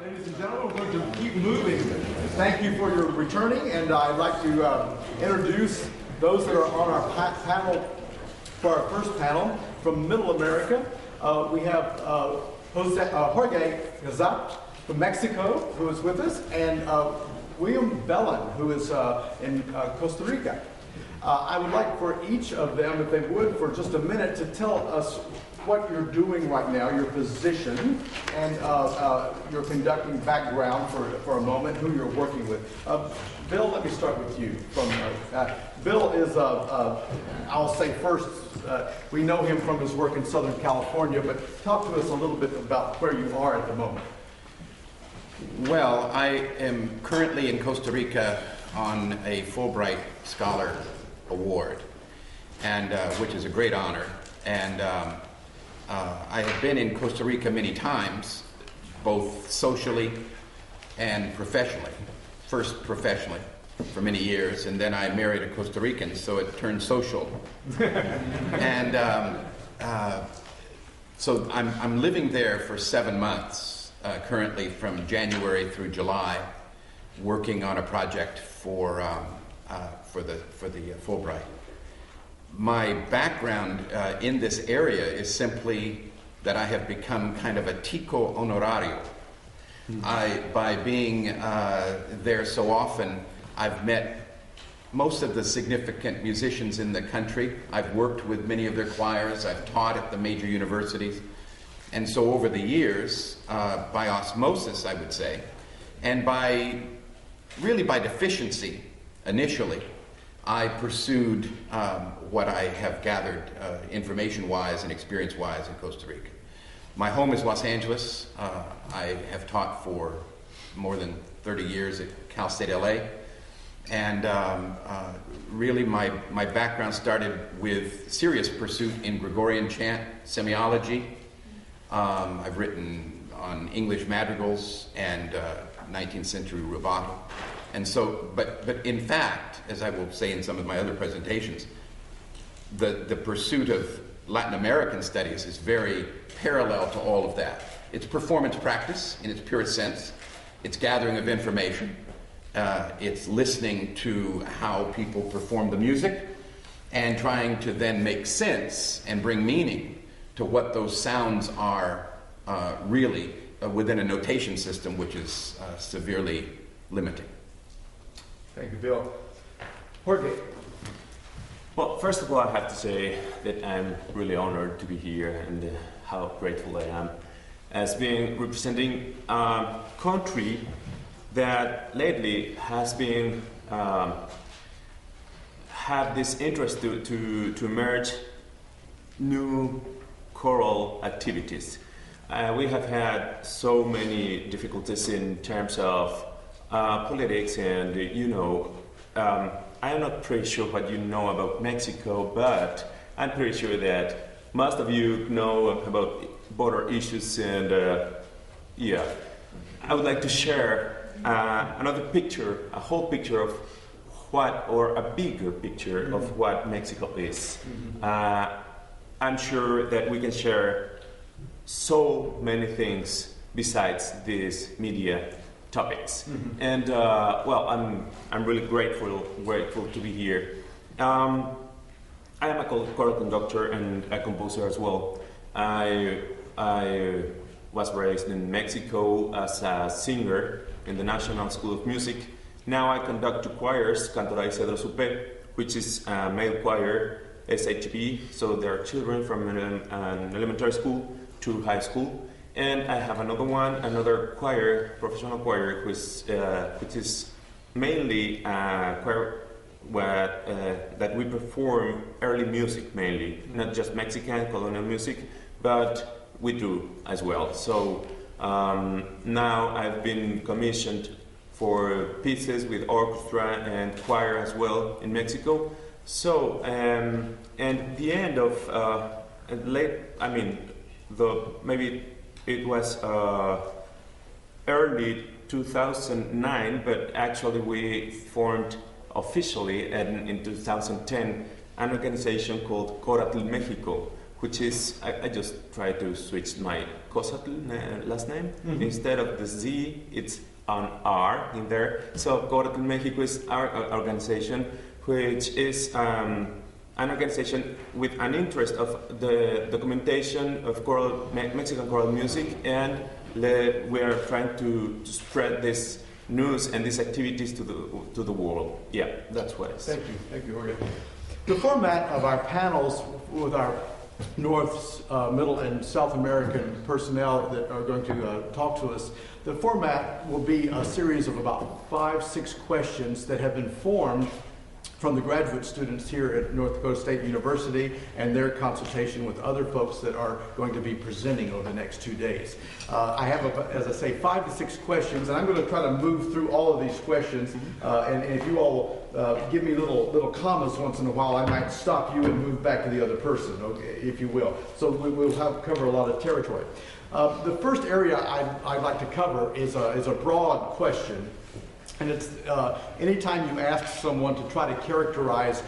Ladies and gentlemen, we're going to keep moving. Thank you for your returning, and I'd like to introduce those that are on our panel for our first panel from Middle America. We have Jorge Gazat from Mexico, who is with us, and William Bellin, who is in Costa Rica. I would like for each of them, if they would, for just a minute, to tell us what you're doing right now, your position, and your conducting background for a moment, who you're working with. Bill, let me start with you. Bill is, I'll say first, we know him from his work in Southern California, but talk to us a little bit about where you are at the moment. Well, I am currently in Costa Rica on a Fulbright Scholar Award, and which is a great honor. And I have been in Costa Rica many times, both socially and professionally. First professionally for many years, and then I married a Costa Rican, so it turned social. And so I'm living there for 7 months, currently from January through July, working on a project for the Fulbright. My background in this area is simply that I have become kind of a tico honorario. By being there so often, I've met most of the significant musicians in the country. I've worked with many of their choirs. I've taught at the major universities. And so over the years, by osmosis, I would say, and really by deficiency initially, I pursued what I have gathered information-wise and experience-wise in Costa Rica. My home is Los Angeles. I have taught for more than 30 years at Cal State LA. And really my background started with serious pursuit in Gregorian chant, semiology. I've written on English madrigals and 19th century rubato. And so, but in fact, as I will say in some of my other presentations, the pursuit of Latin American studies is very parallel to all of that. It's performance practice in its purest sense. It's gathering of information. It's listening to how people perform the music and trying to then make sense and bring meaning to what those sounds are really within a notation system which is severely limiting. Thank you, Bill. Jorge. Well, first of all, I have to say that I'm really honored to be here and how grateful I am as being representing a country that lately has been have this interest to merge new choral activities. We have had so many difficulties in terms of politics, and I'm not pretty sure what you know about Mexico, but I'm pretty sure that most of you know about border issues, and yeah, I would like to share another picture, a whole picture of what, or a bigger picture of what Mexico is. I'm sure that we can share so many things besides these media topics. And well, I'm really grateful to be here. I am a choral conductor and a composer as well. I was raised in Mexico as a singer in the National School of Music. Now I conduct two choirs, Cantora y Cedro Supé, which is a male choir, SHP, so there are children from an elementary school to high school. And I have another choir, professional choir, which is mainly a choir that we perform early music mainly, not just Mexican colonial music, but we do as well. So now I've been commissioned for pieces with orchestra and choir as well in Mexico. So and the end of maybe it was early 2009, but actually we formed officially in 2010 an organization called Choral Mexico, which is, I just try to switch my Cosatl last name. Instead of the Z, it's an R in there. So Coratl Mexico is our organization, which is an organization with an interest of the documentation of Mexican choral music, and we are trying to spread this news and these activities to the world. Yeah, that's what it is. Thank you, Jorge. The format of our panels with our North, Middle, and South American personnel that are going to talk to us, the format will be a series of about 5-6 questions that have been formed from the graduate students here at North Dakota State University and their consultation with other folks that are going to be presenting over the next 2 days. I have, as I say, 5 to 6 questions, and I'm going to try to move through all of these questions. And if you all give me little commas once in a while, I might stop you and move back to the other person, okay, if you will. So we'll cover a lot of territory. The first area I'd like to cover is a broad question. And it's anytime you ask someone to try to characterize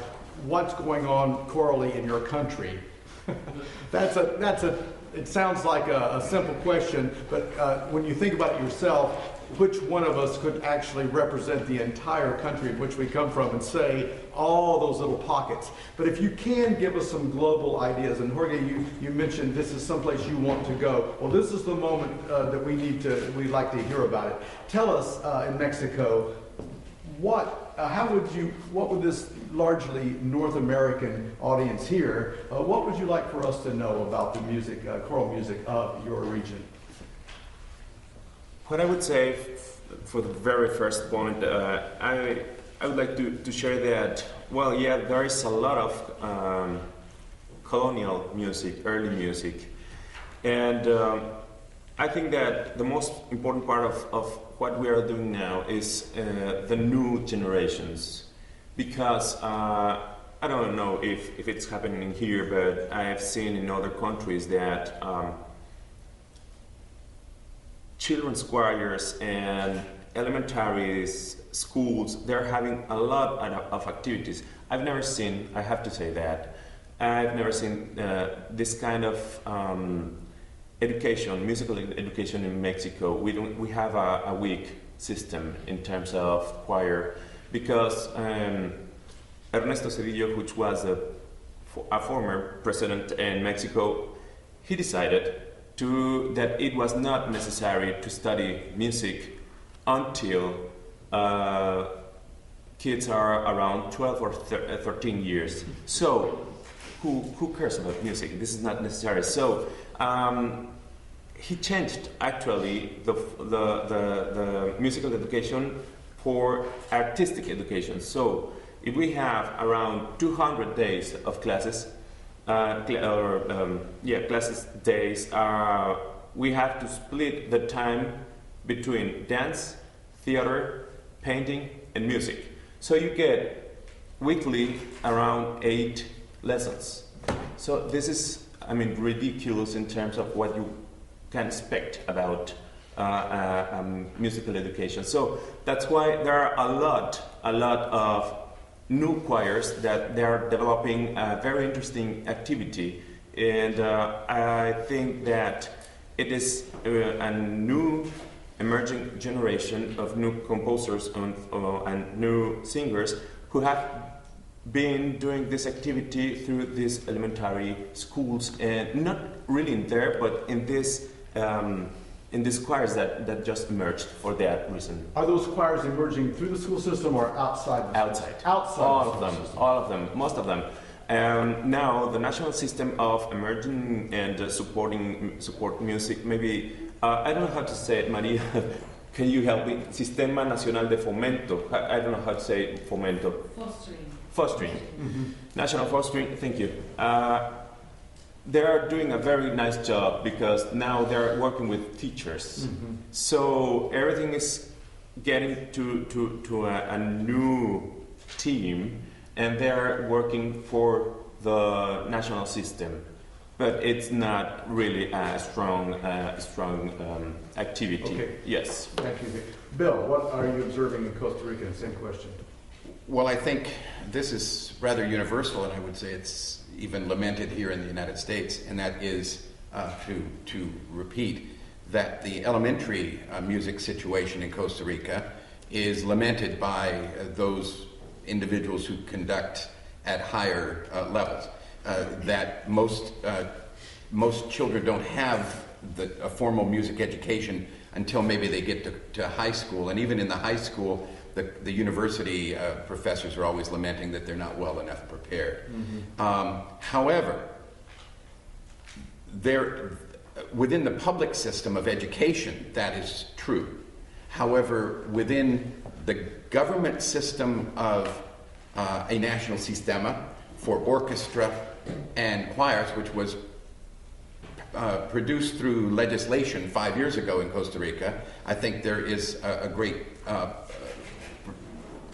what's going on chorally in your country, it sounds like a simple question, but when you think about it yourself, which one of us could actually represent the entire country in which we come from and say all those little pockets? But if you can give us some global ideas, and Jorge, you mentioned this is someplace you want to go. Well, this is the moment that we'd like to hear about it. Tell us in Mexico, what would this largely North American audience here, what would you like for us to know about the music, choral music of your region? What I would say for the very first point, I would like to share that, well, yeah, there is a lot of colonial music, early music, and I think that the most important part of what we are doing now is the new generations, because I don't know if it's happening here, but I have seen in other countries that children's choirs and elementary schools, they're having a lot of activities. I've never seen, I have to say that, I've never seen this kind of education, musical education in Mexico. We have a weak system in terms of choir, because Ernesto Cedillo, which was a former president in Mexico, he decided that it was not necessary to study music until kids are around 12 or 13 years. So, who cares about music? This is not necessary. So, he changed actually the musical education for artistic education. So, if we have around 200 days of classes, classes days, we have to split the time between dance, theater, painting, and music. So you get weekly around 8 lessons. So this is, ridiculous in terms of what you can expect about musical education. So that's why there are a lot of new choirs that they are developing a very interesting activity, and I think that it is a new emerging generation of new composers and new singers who have been doing this activity through these elementary schools, and not really in there, but in these choirs that just emerged for that reason. Are those choirs emerging through the school system or outside? Outside. All of them, most of them. Now the national system of emerging and support music, maybe, I don't know how to say it, Maria, can you help me? Sistema Nacional de Fomento, I don't know how to say fomento. Fostering. Mm-hmm. National fostering, thank you. They are doing a very nice job, because now they're working with teachers. Mm-hmm. So everything is getting to a new team, and they're working for the national system. But it's not really a strong activity. Okay. Yes. Thank you. Bill, what are you observing in Costa Rica? Same question. Well, I think this is rather universal, and I would say it's even lamented here in the United States, and that is to repeat that the elementary music situation in Costa Rica is lamented by those individuals who conduct at higher levels. That most children don't have a formal music education until maybe they get to high school, and even in the high school, the university professors are always lamenting that they're not well enough prepared. However, within the public system of education, that is true. However, within the government system of a national sistema for orchestra and choirs, which was produced through legislation 5 years ago in Costa Rica, I think there is a great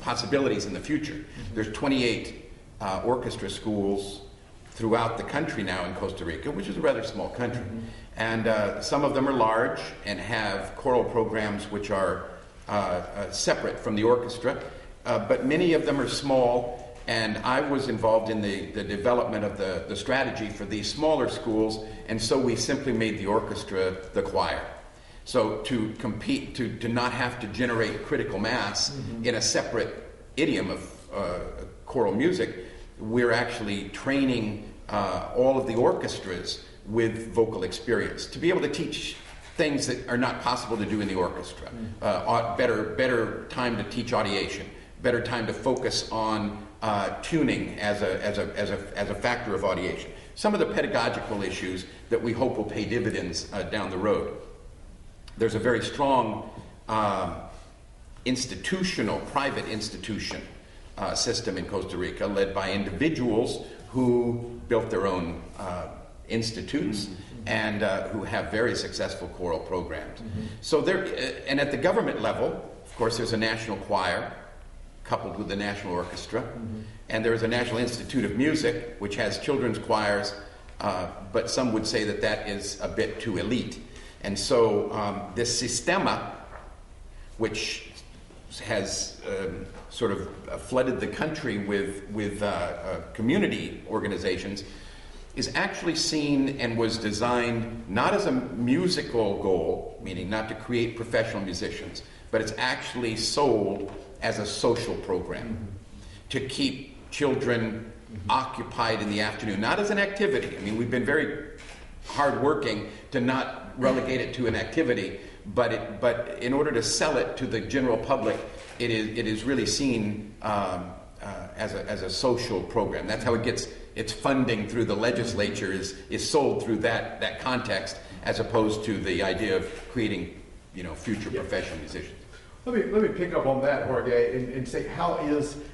possibilities in the future. There's 28 orchestra schools throughout the country now in Costa Rica, which is a rather small country. And some of them are large and have choral programs which are separate from the orchestra, but many of them are small, and I was involved in the development of the strategy for these smaller schools, and so we simply made the orchestra the choir. So to compete, to not have to generate critical mass in a separate idiom of choral music, we're actually training all of the orchestras with vocal experience to be able to teach things that are not possible to do in the orchestra. Better time to teach audiation, better time to focus on tuning as a factor of audiation. Some of the pedagogical issues that we hope will pay dividends down the road. There's a very strong private institution system in Costa Rica led by individuals who built their own institutes and who have very successful choral programs. So and at the government level, of course, there's a national choir coupled with the national orchestra, and there's a National Institute of Music which has children's choirs, but some would say that is a bit too elite. And so this sistema, which has sort of flooded the country with community organizations, is actually seen and was designed not as a musical goal, meaning not to create professional musicians, but it's actually sold as a social program to keep children occupied in the afternoon, not as an activity. I mean, we've been very hardworking to not relegate it to an activity, but in order to sell it to the general public, it is really seen as a social program. That's how it gets its funding through the legislature is sold through that context, as opposed to the idea of creating future professional musicians. Let me pick up on that, Jorge, and say how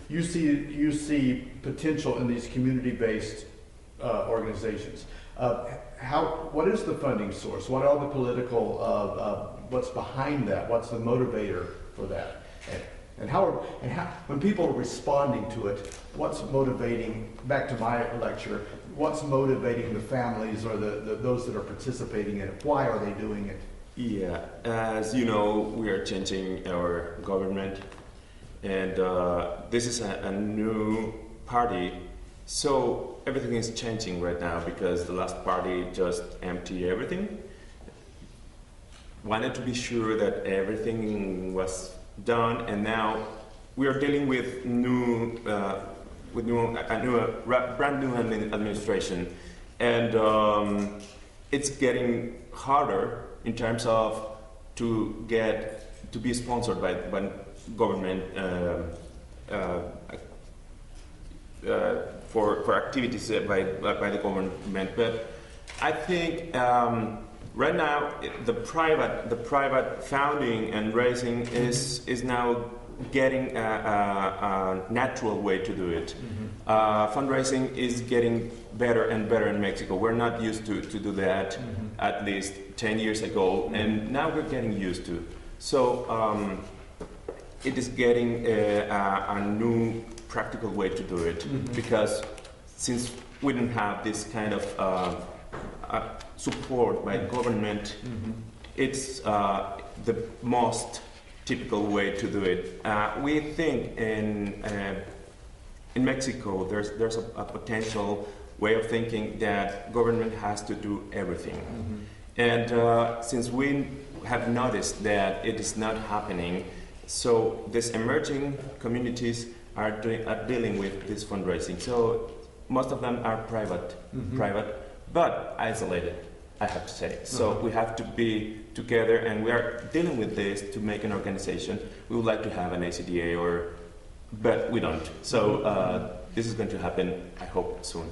you see potential in these community-based organizations. What is the funding source? What are the political? What's behind that? What's the motivator for that? And how when people are responding to it, what's motivating? Back to my lecture, what's motivating the families or those that are participating in it? Why are they doing it? Yeah, as you know, we are changing our government, and this is a new party, so everything is changing right now because the last party just emptied everything. Wanted to be sure that everything was done, and now we are dealing with brand new administration, and it's getting harder in terms of to be sponsored by government for activities by the government. But I think right now the private founding and raising is now getting a natural way to do it. Fundraising is getting better and better in Mexico. We're not used to do that at least 10 years ago, and now we're getting used to. So it is getting a new practical way to do it, because since we don't have this kind of support by government, it's the most typical way to do it. We think in Mexico there's a potential way of thinking that government has to do everything. And since we have noticed that it is not happening, so these emerging communities are dealing with this fundraising. So most of them are private, but isolated, I have to say. So we have to be together, and we are dealing with this to make an organization. We would like to have an ACDA, but we don't. So this is going to happen, I hope, soon.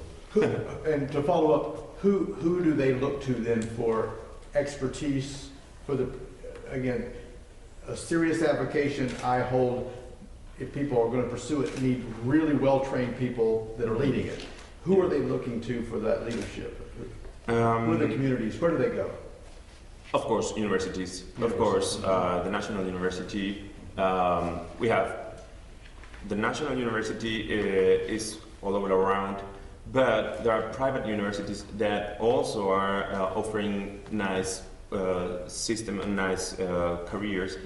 And to follow up, who do they look to then for expertise for again, a serious application I hold, if people are going to pursue it, need really well-trained people that are leading it. Who are they looking to for that leadership? Who are the communities? Where do they go? Of course, universities. Of course, the National University. We have the National University is all over around, but there are private universities that also are offering nice system and nice careers,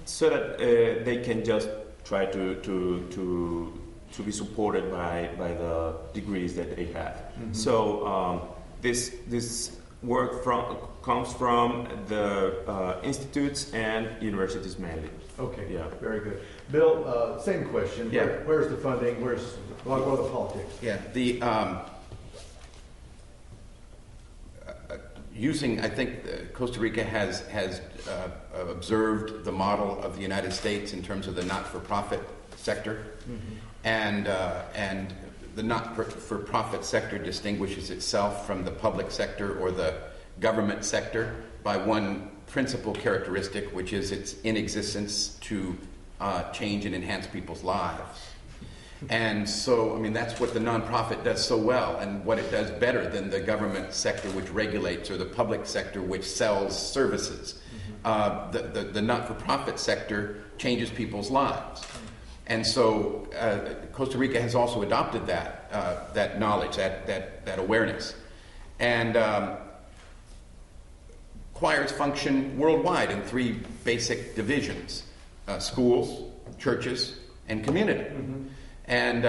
so that they can just try to be supported by the degrees that they have. So this work comes from the institutes and universities mainly. Okay, Yeah. very good. Bill, same question. Yeah. Where's the funding? What are the politics? Yeah, the using, I think Costa Rica has observed the model of the United States in terms of the not-for-profit sector, and the not-for-profit sector distinguishes itself from the public sector or the government sector by one principal characteristic, which is its inexistence to change and enhance people's lives. And so, I mean, that's what the nonprofit does so well, and what it does better than the government sector, which regulates, or the public sector, which sells services. The not-for-profit sector changes people's lives. And so Costa Rica has also adopted that knowledge, that awareness. And choirs function worldwide in three basic divisions: schools, churches, and community. And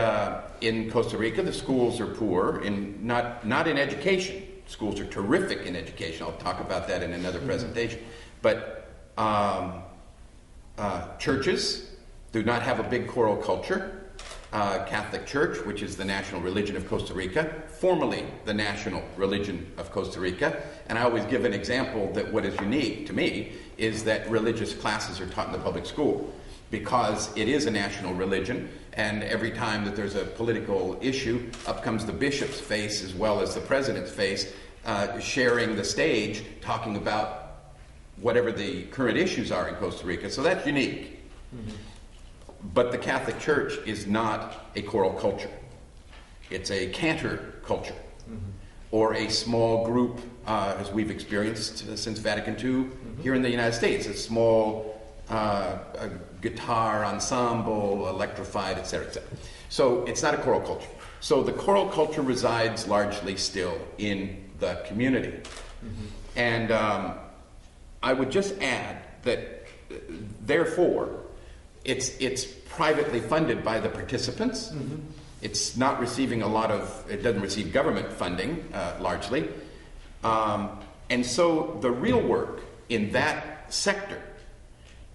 in Costa Rica, the schools are poor, not in education. Schools are terrific in education. I'll talk about that in another presentation. But churches do not have a big choral culture. Catholic Church, which is the national religion of Costa Rica, formerly the national religion of Costa Rica. And I always give an example that what is unique to me is that religious classes are taught in the public school, because it is a national religion, and every time that there's a political issue, up comes the bishop's face as well as the president's face, sharing the stage, talking about whatever the current issues are in Costa Rica. So that's unique. But the Catholic Church is not a choral culture. It's a cantor culture, or a small group, as we've experienced since Vatican II here in the United States, a small a guitar ensemble, electrified, etc., etc. So it's not a choral culture. So the choral culture resides largely still in the community. And I would just add that, therefore, it's privately funded by the participants. It's not receiving it doesn't receive government funding, largely. And so the real work in that sector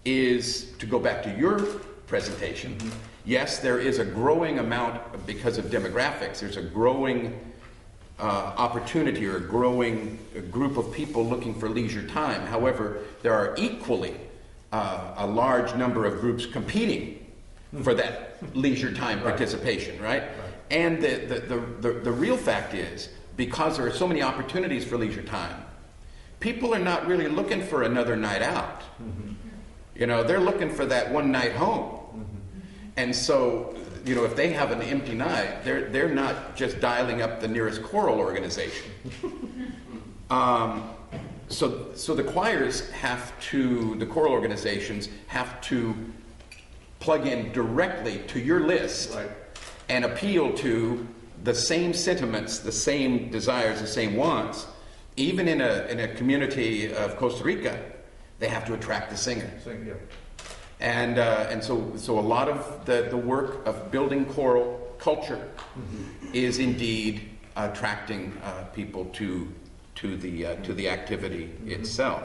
is, to go back to your presentation, yes, there is a growing amount, because of demographics, there's a growing opportunity or a growing group of people looking for leisure time. However, there are equally a large number of groups competing for that leisure time participation, right? And the real fact is, because there are so many opportunities for leisure time, people are not really looking for another night out. You know, they're looking for that one night home. And so, you know, if they have an empty night, they're not just dialing up the nearest choral organization. So the choirs the choral organizations have to plug in directly to your list and appeal to the same sentiments, the same desires, the same wants. Even in a community of Costa Rica, they have to attract the singer. And so a lot of the work of building choral culture is indeed attracting people to the activity itself.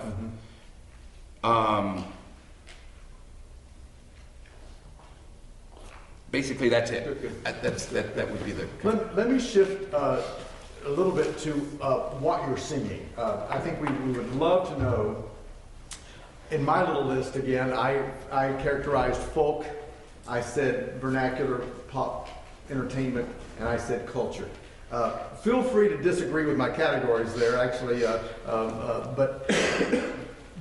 Basically, that's it. That would be the. Let me shift a little bit to what you're singing. I think we would love to know. In my little list, again, I characterized folk, I said vernacular pop entertainment, and I said culture. Feel free to disagree with my categories there, actually, but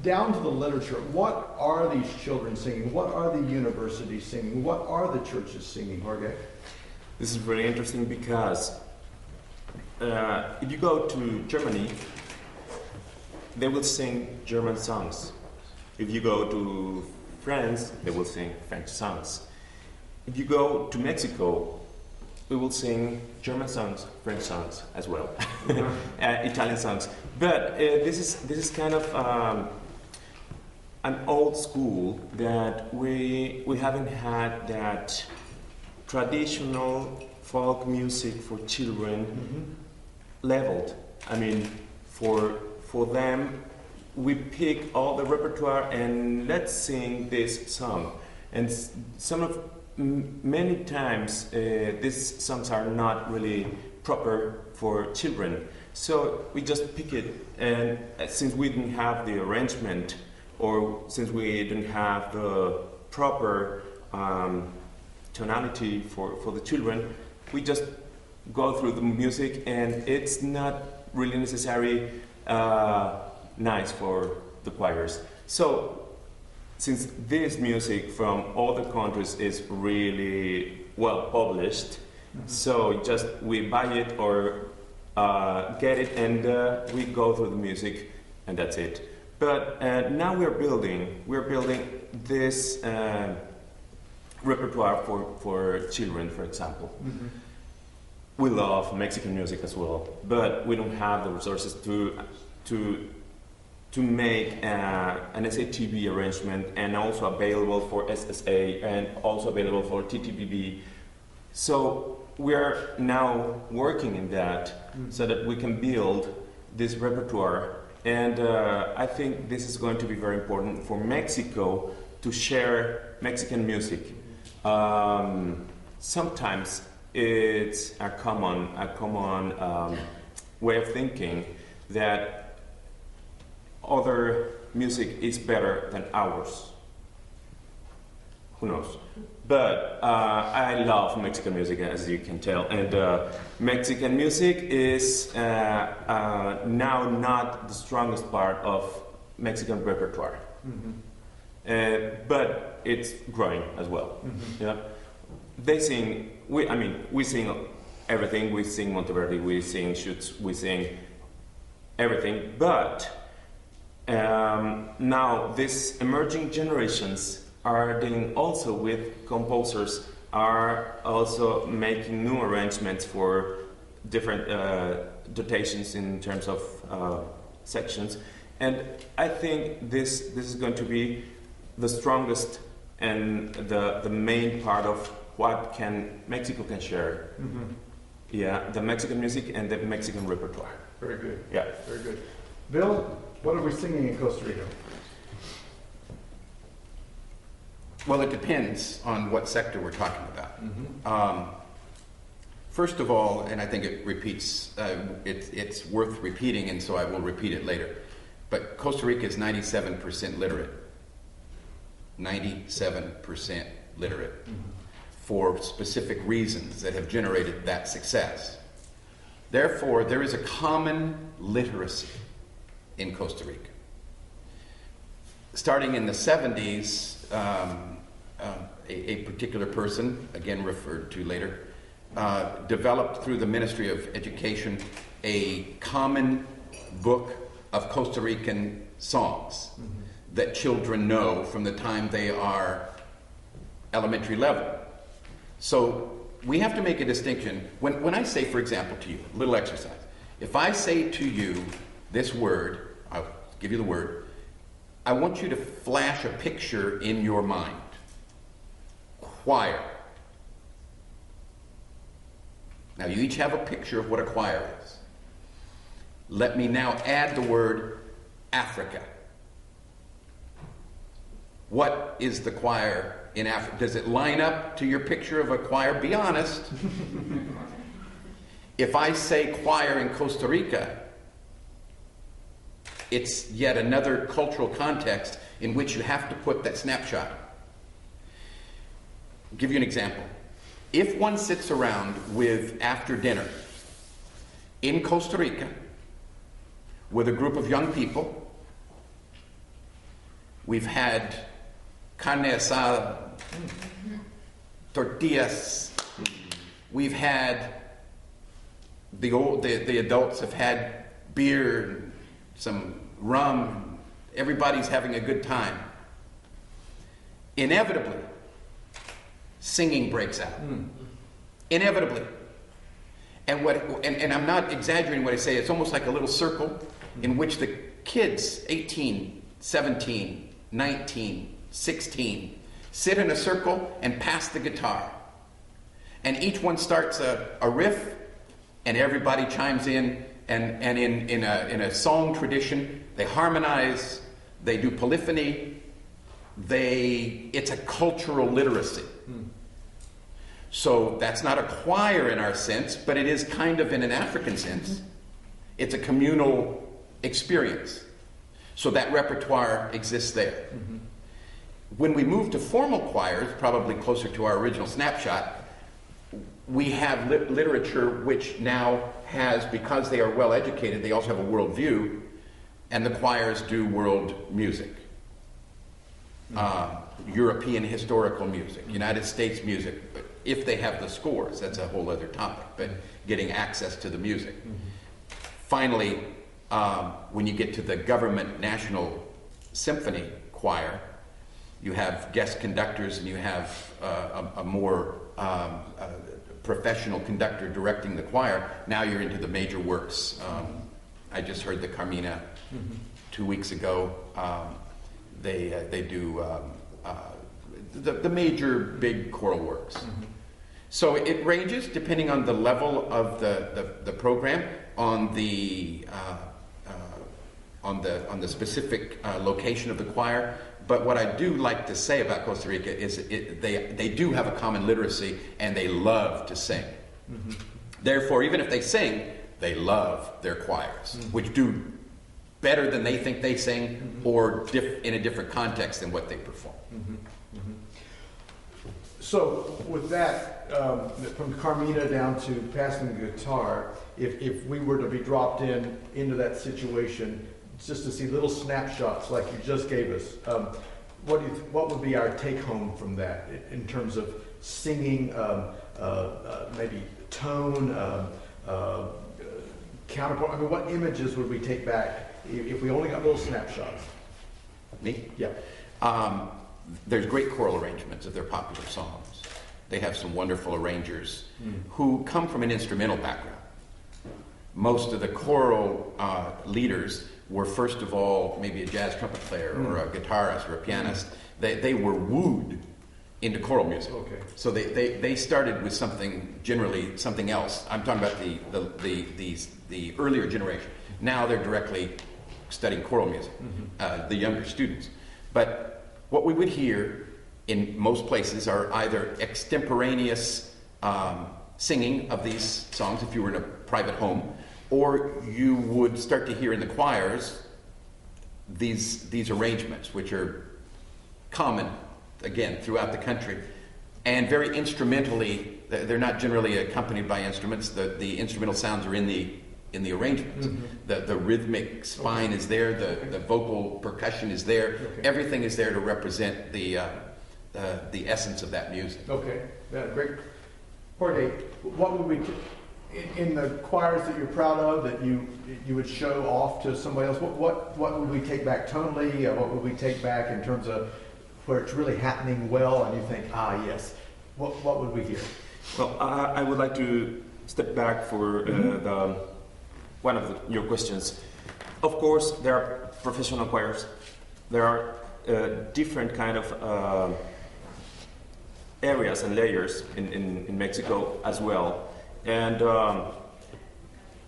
down to the literature, what are these children singing? What are the universities singing? What are the churches singing, Jorge? This is really interesting because if you go to Germany, they will sing German songs. If you go to France, they will sing French songs. If you go to Mexico, we will sing German songs, French songs as well, Italian songs. But this is kind of an old school that we haven't had that traditional folk music for children leveled. I mean, for them, we pick all the repertoire and let's sing this song. And many times these songs are not really proper for children. So we just pick it, and since we didn't have the arrangement, or since we didn't have the proper tonality for the children, we just go through the music, and it's not really necessary nice for the choirs. So since this music from other countries is really well published, so just we buy it or get it, and we go through the music, and that's it. But now we're building this repertoire for children, for example. We love Mexican music as well, but we don't have the resources to make an SATB arrangement, and also available for SSA, and also available for TTBB. So we're now working in that so that we can build this repertoire. And I think this is going to be very important for Mexico to share Mexican music. Sometimes it's a common way of thinking that other music is better than ours. Who knows? But I love Mexican music, as you can tell, and Mexican music is now not the strongest part of Mexican repertoire, but it's growing as well. Yeah, they sing. We sing everything. We sing Monteverdi. We sing Schutz. We sing everything. But now these emerging generations are dealing also with composers, are also making new arrangements for different dotations in terms of sections, and I think this is going to be the strongest and the main part of what Mexico can share. Yeah, the Mexican music and the Mexican repertoire. Very good. Yeah, very good. Bill, what are we singing in Costa Rica? Well, it depends on what sector we're talking about. First of all, and I think it repeats, it's worth repeating, and so I will repeat it later, but Costa Rica is 97% literate. 97% literate for specific reasons that have generated that success. Therefore, there is a common literacy in Costa Rica. Starting in the 70s, a particular person, again referred to later, developed through the Ministry of Education a common book of Costa Rican songs that children know from the time they are elementary level. So we have to make a distinction. When I say, for example, to you, a little exercise, if I say to you this word, I'll give you the word, I want you to flash a picture in your mind. Choir. Now you each have a picture of what a choir is. Let me now add the word Africa. What is the choir in Africa? Does it line up to your picture of a choir? Be honest. If I say choir in Costa Rica, it's yet another cultural context in which you have to put that snapshot. I'll give you an example. If one sits around with, after dinner, in Costa Rica, with a group of young people, we've had carne asada, tortillas, we've had, the adults have had beer, some rum, everybody's having a good time. Inevitably, singing breaks out. Inevitably. And I'm not exaggerating what I say, it's almost like a little circle in which the kids, 18, 17, 19, 16, sit in a circle and pass the guitar. And each one starts a riff, and everybody chimes in, and in a song tradition, they harmonize, they do polyphony, it's a cultural literacy. So that's not a choir in our sense, but it is kind of in an African sense. It's a communal experience. So that repertoire exists there. When we move to formal choirs, probably closer to our original snapshot, we have literature which now has, because they are well educated, they also have a world view, and the choirs do world music. European historical music, United States music, if they have the scores, that's a whole other topic, but getting access to the music. Finally, when you get to the government national symphony choir, you have guest conductors and you have a more professional conductor directing the choir. Now you're into the major works. I just heard the Carmina 2 weeks ago. They do the major big choral works. So it ranges depending on the level of the program, on the specific location of the choir. But what I do like to say about Costa Rica is they do have a common literacy and they love to sing. Therefore, even if they sing, they love their choirs, which do better than they think they sing, or in a different context than what they perform. So with that, from Carmina down to passing the guitar, if we were to be dropped into that situation, just to see little snapshots like you just gave us, what would be our take home from that in terms of singing, maybe tone, counterpoint? I mean, what images would we take back if we only got little snapshots? Me? Yeah. There's great choral arrangements of their popular songs. They have some wonderful arrangers who come from an instrumental background. Most of the choral leaders were, first of all, maybe a jazz trumpet player or a guitarist or a pianist. They were wooed into choral music. Okay. So they started with generally something else. I'm talking about the earlier generation. Now they're directly studying choral music, the younger students. But what we would hear in most places are either extemporaneous singing of these songs, if you were in a private home, or you would start to hear in the choirs these arrangements, which are common, again, throughout the country, and very instrumentally. They're not generally accompanied by instruments. The instrumental sounds are in the arrangements. The rhythmic spine is there, the vocal percussion is there. Everything is there to represent the essence of that music. Okay, yeah, great. Jorge, what would we, in the choirs that you're proud of, that you would show off to somebody else, what would we take back tonally? What would we take back in terms of where it's really happening well and you think, yes, what would we hear? Well, I would like to step back for one of your questions. Of course, there are professional choirs. There are different kind of areas and layers in Mexico as well. And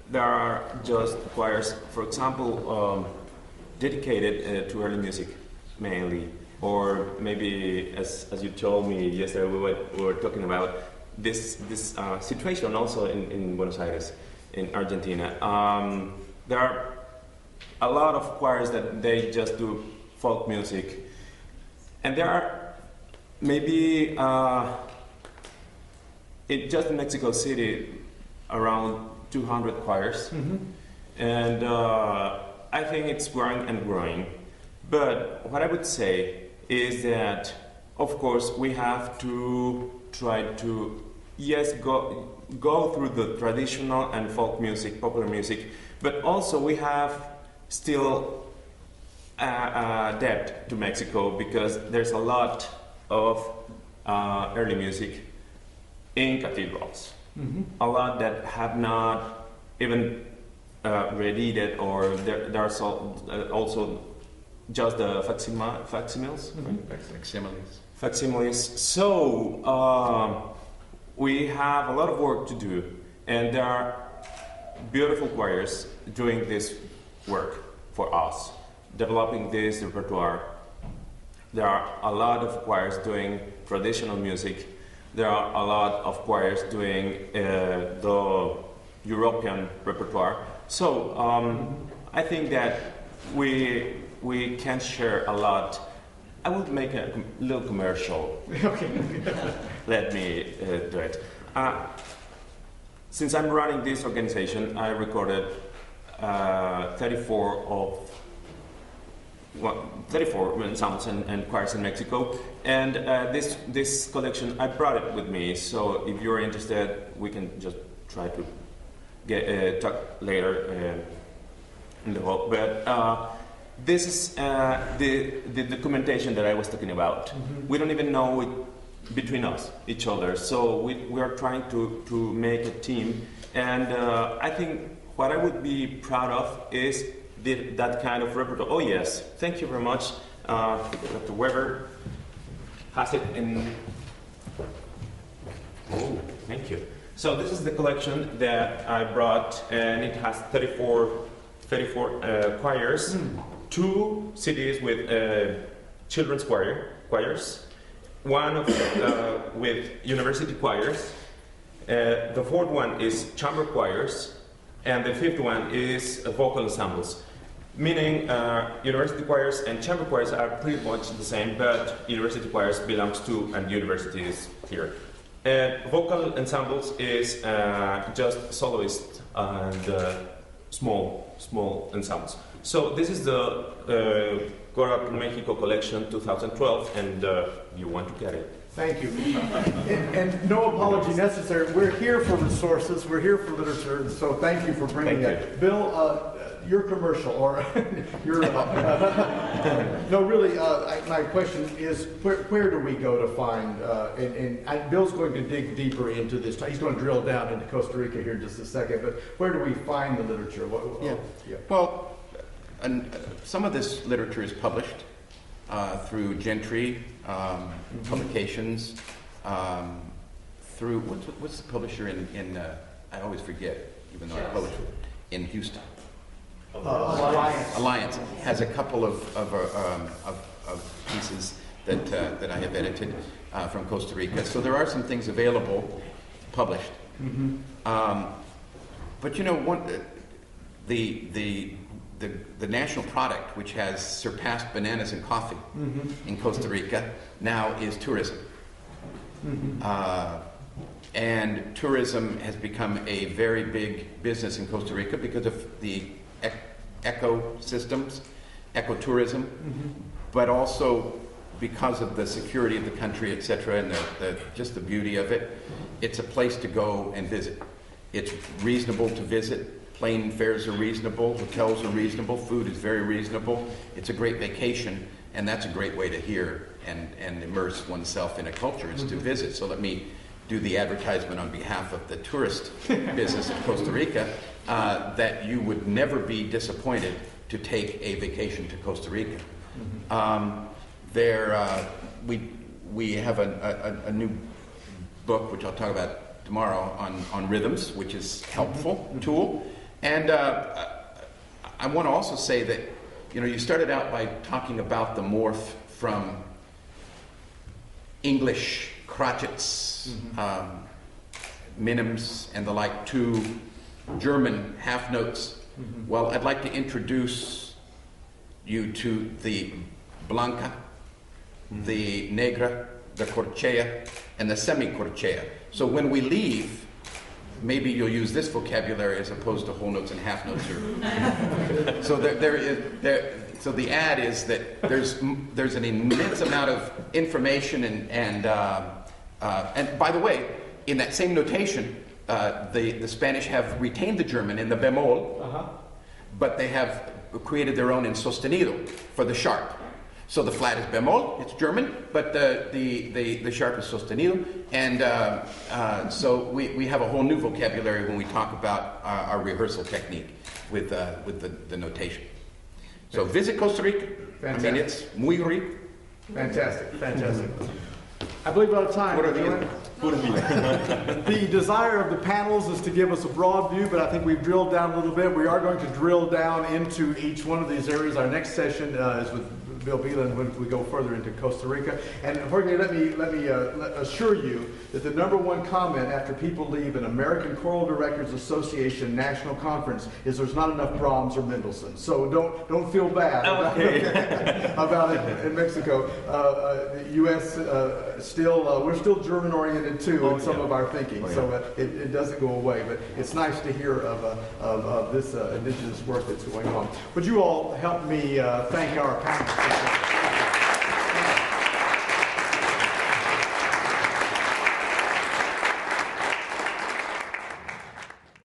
there are just choirs, for example, dedicated to early music mainly, or maybe as you told me yesterday, we were talking about this situation also in Buenos Aires, in Argentina. There are a lot of choirs that they just do folk music, and there are maybe just in Mexico City around 200 choirs, and I think it's growing and growing. But what I would say is that, of course, we have to try to, yes, go through the traditional and folk music, popular music, but also we have still depth to Mexico, because there's a lot of early music in cathedrals. A lot that have not even reedited, or there are also just the facsimiles. Facsimiles. So we have a lot of work to do, and there are beautiful choirs doing this work for us, developing this repertoire. There are a lot of choirs doing traditional music. There are a lot of choirs doing the European repertoire. So I think that we can share a lot. I will make a little commercial. Okay. Let me do it. Since I'm running this organization, I recorded 34 ensembles and choirs in Mexico, and this collection, I brought it with me. So if you're interested, we can just try to talk later in the hall. But this is the documentation that I was talking about. We don't even know it between us, each other. So we are trying to make a team, and I think what I would be proud of is that kind of repertoire. Oh yes, thank you very much. Dr. Weber has it in. Oh, thank you. So this is the collection that I brought, and it has 34 choirs, 2 CDs with children's choirs, one of with university choirs. The 4th one is chamber choirs, and the 5th one is vocal ensembles. Meaning university choirs and chamber choirs are pretty much the same, but university choirs belongs to and universities here. And vocal ensembles is just soloists and small ensembles. So this is the Choral Mexico collection 2012, and you want to get it. Thank you. And no apology necessary. We're here for resources. We're here for literature. So thank you for bringing that. Bill, your commercial, or your... no, really, my question is, where do we go to find... and Bill's going to dig deeper into this. He's going to drill down into Costa Rica here in just a second. But where do we find the literature? Well, some of this literature is published through Gentry publications, through what's the publisher in I always forget, even though I published it, in Houston. Alliance has a couple of pieces that I have edited from Costa Rica. So there are some things available, published. But you know, the national product, which has surpassed bananas and coffee in Costa Rica, now is tourism. And tourism has become a very big business in Costa Rica because of the ecosystems, ecotourism, but also because of the security of the country, etc., and just the beauty of it. It's a place to go and visit. It's reasonable to visit. Plane fares are reasonable, hotels are reasonable, food is very reasonable. It's a great vacation, and that's a great way to hear and immerse oneself in a culture, is to visit. So let me do the advertisement on behalf of the tourist business of Costa Rica, that you would never be disappointed to take a vacation to Costa Rica. We have a new book, which I'll talk about tomorrow on rhythms, which is helpful tool. And I want to also say that, you started out by talking about the morph from English crotchets, minims, and the like to German half notes. Well, I'd like to introduce you to the blanca, the negra, the corchea, and the semicorchea. So when we leave, maybe you'll use this vocabulary as opposed to whole notes and half notes. So the ad is that there's an immense amount of information and by the way, in that same notation, the Spanish have retained the German in the bemol, but they have created their own in sostenido for the sharp. So the flat is bemol, it's German, but the sharp is sostenido. And so we have a whole new vocabulary when we talk about our rehearsal technique with the notation. So visit Costa Rica. Fantastic. I mean, it's muy rico. Fantastic, fantastic. I believe we're out of time. The desire of the panels is to give us a broad view, but I think we've drilled down a little bit. We are going to drill down into each one of these areas. Our next session is with Bill Beelan when we go further into Costa Rica. And Jorge, let me assure you that the number one comment after people leave an American Choral Directors Association National Conference is there's not enough Brahms or Mendelssohn. So don't feel bad about it in Mexico. U.S. We're still German oriented too in some of our thinking. So it doesn't go away. But it's nice to hear of this indigenous work that's going on. Would you all help me thank our panelists?